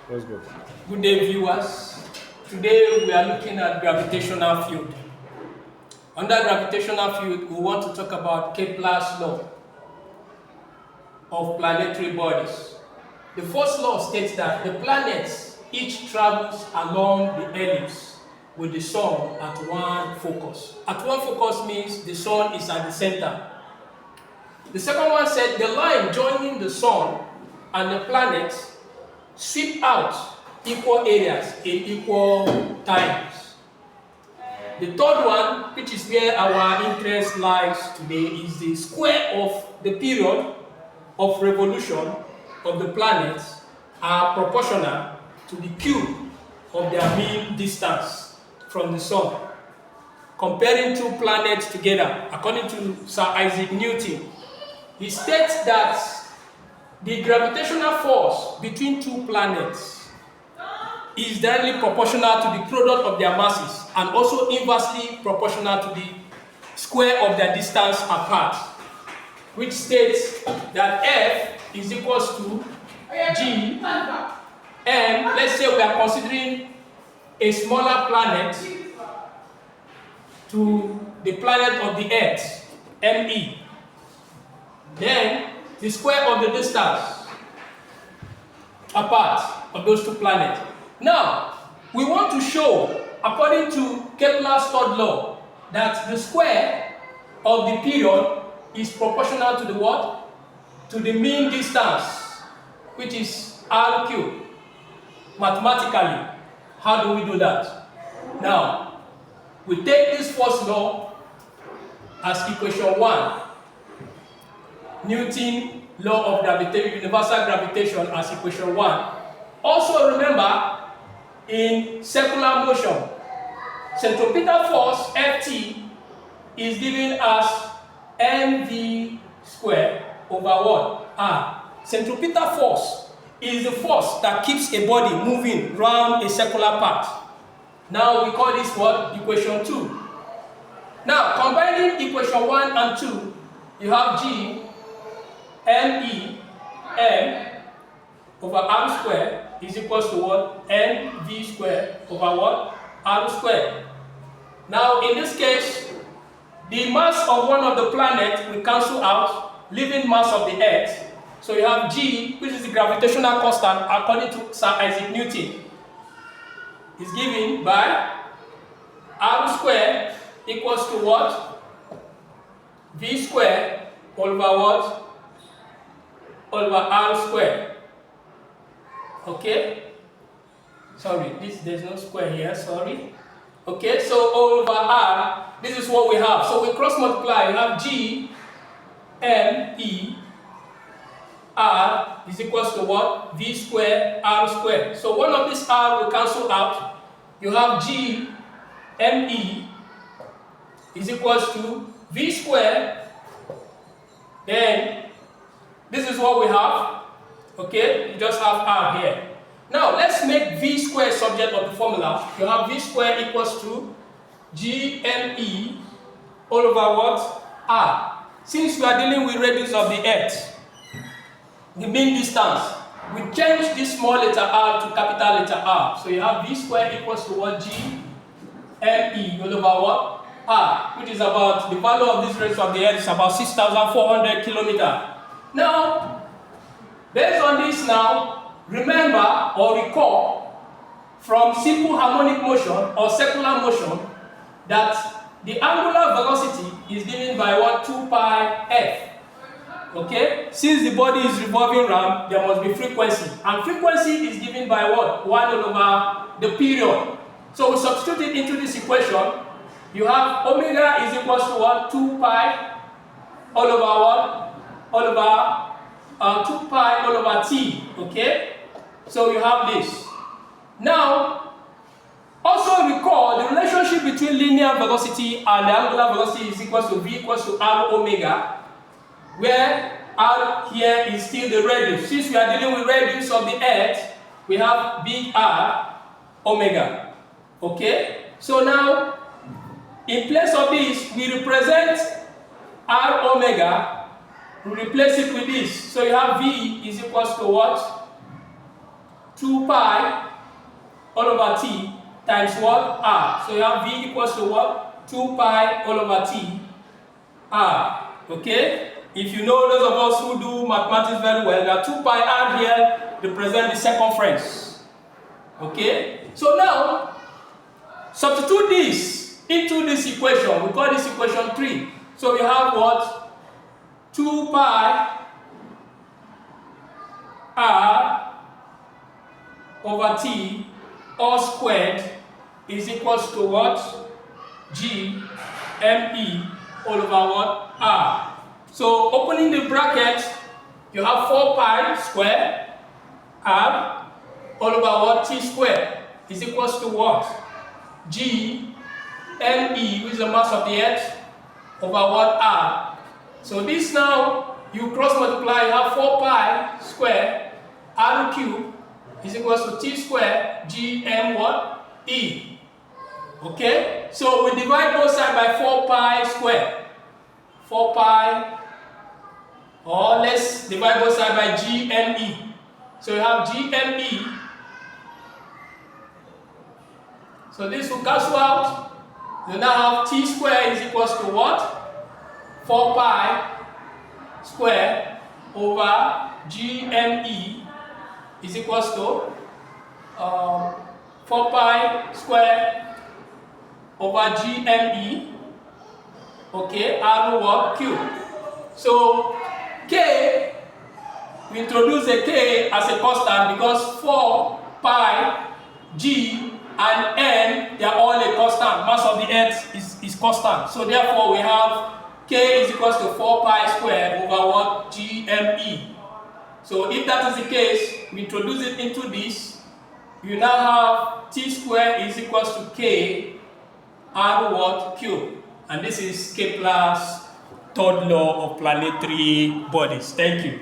Let's go. Good day, viewers. Today we are looking at gravitational field. Under gravitational field, we want to talk about Kepler's law of planetary bodies. The first law states that the planets each travels along the ellipse with the sun at one focus. At one focus means the sun is at the center. The second one said the line joining the sun and the planets sweep out equal areas in equal times. The third one, which is where our interest lies today, is the square of the period of revolution of the planets are proportional to the cube of their mean distance from the sun. Comparing two planets together, according to Sir Isaac Newton, he states that the gravitational force between two planets is directly proportional to the product of their masses and also inversely proportional to the square of their distance apart, which states that F is equals to G, and let's say we are considering a smaller planet to the planet of the Earth, ME. Then the square of the distance apart of those two planets. Now, we want to show, according to Kepler's third law, that the square of the period is proportional to the what? To the mean distance, which is r cubed. Mathematically, how do we do that? Now, we take this first law as equation 1. Newton law of gravitation, universal gravitation as equation 1. Also remember, in circular motion, centripetal force Ft is given as mv squared over what? R. Centripetal force is the force that keeps a body moving round a circular path. Now we call this what? Equation 2. Now combining equation 1 and 2, you have G M over r squared is equals to what? Mv squared over what? R squared. Now in this case, the mass of one of the planets will cancel out, leaving mass of the Earth. So you have G, which is the gravitational constant according to Sir Isaac Newton, is given by R squared equals to what? V squared over what? Over R squared. Okay? Sorry, there's no square here, sorry. Okay, so over R, this is what we have. So we cross multiply, you have G M E R is equals to what? V squared R squared. So one of these R will cancel out. You have G M E is equals to V squared. Then this is what we have. Okay, you just have R here. Now let's make V squared subject of the formula. You have V squared equals to GME all over what? R. Since we are dealing with radius of the Earth, the mean distance, we change this small letter R to capital letter R. So you have V squared equals to what? GME all over what? R, which is about, the value of this radius of the Earth is about 6,400 kilometers. Now, based on this now, remember or recall from simple harmonic motion or circular motion that the angular velocity is given by what? 2 pi f. Okay? Since the body is revolving around, there must be frequency. And frequency is given by what? 1 over the period. So we substitute it into this equation. You have omega is equals to what? 2 pi all over what? All over 2 pi all over t, okay? So you have this. Now, also recall the relationship between linear velocity and the angular velocity is equals to V equals to R omega, where R here is still the radius. Since we are dealing with radius of the Earth, we have big R omega, okay? So now, in place of this, we represent R omega. We replace it with this. So you have V is equals to what? 2 pi all over t times what? R. So you have V equals to what? 2 pi all over t R. Okay? If you know those of us who do mathematics very well, there are 2 pi R here represent the circumference. Okay? So now, substitute this into this equation. We call this equation 3. So we have what? 2 pi R over t all squared is equals to what? G me all over what? R. So opening the bracket, you have 4 pi square R all over what? T squared is equals to what? G me, which is the mass of the earth, over what? R. So this now, you cross multiply, you have 4 pi square R cube is equals to T square G M what? E. Okay? So we divide both sides by 4 pi square. 4 pi, or let's divide both sides by G M E. So you have G M E. So this will cancel out. You now have T square is equals to what? 4 pi square over G M E is equals to 4 pi square over G M E, okay, R what? Cube. So K, we introduce a K as a constant because 4 pi G and N, they are all a constant. Mass of the earth is constant. So therefore we have K is equals to 4 pi square over what? G M E. So if that is the case, we introduce it into this. You now have T square is equals to K R what? Cube. And this is Kepler's third law of planetary bodies. Thank you.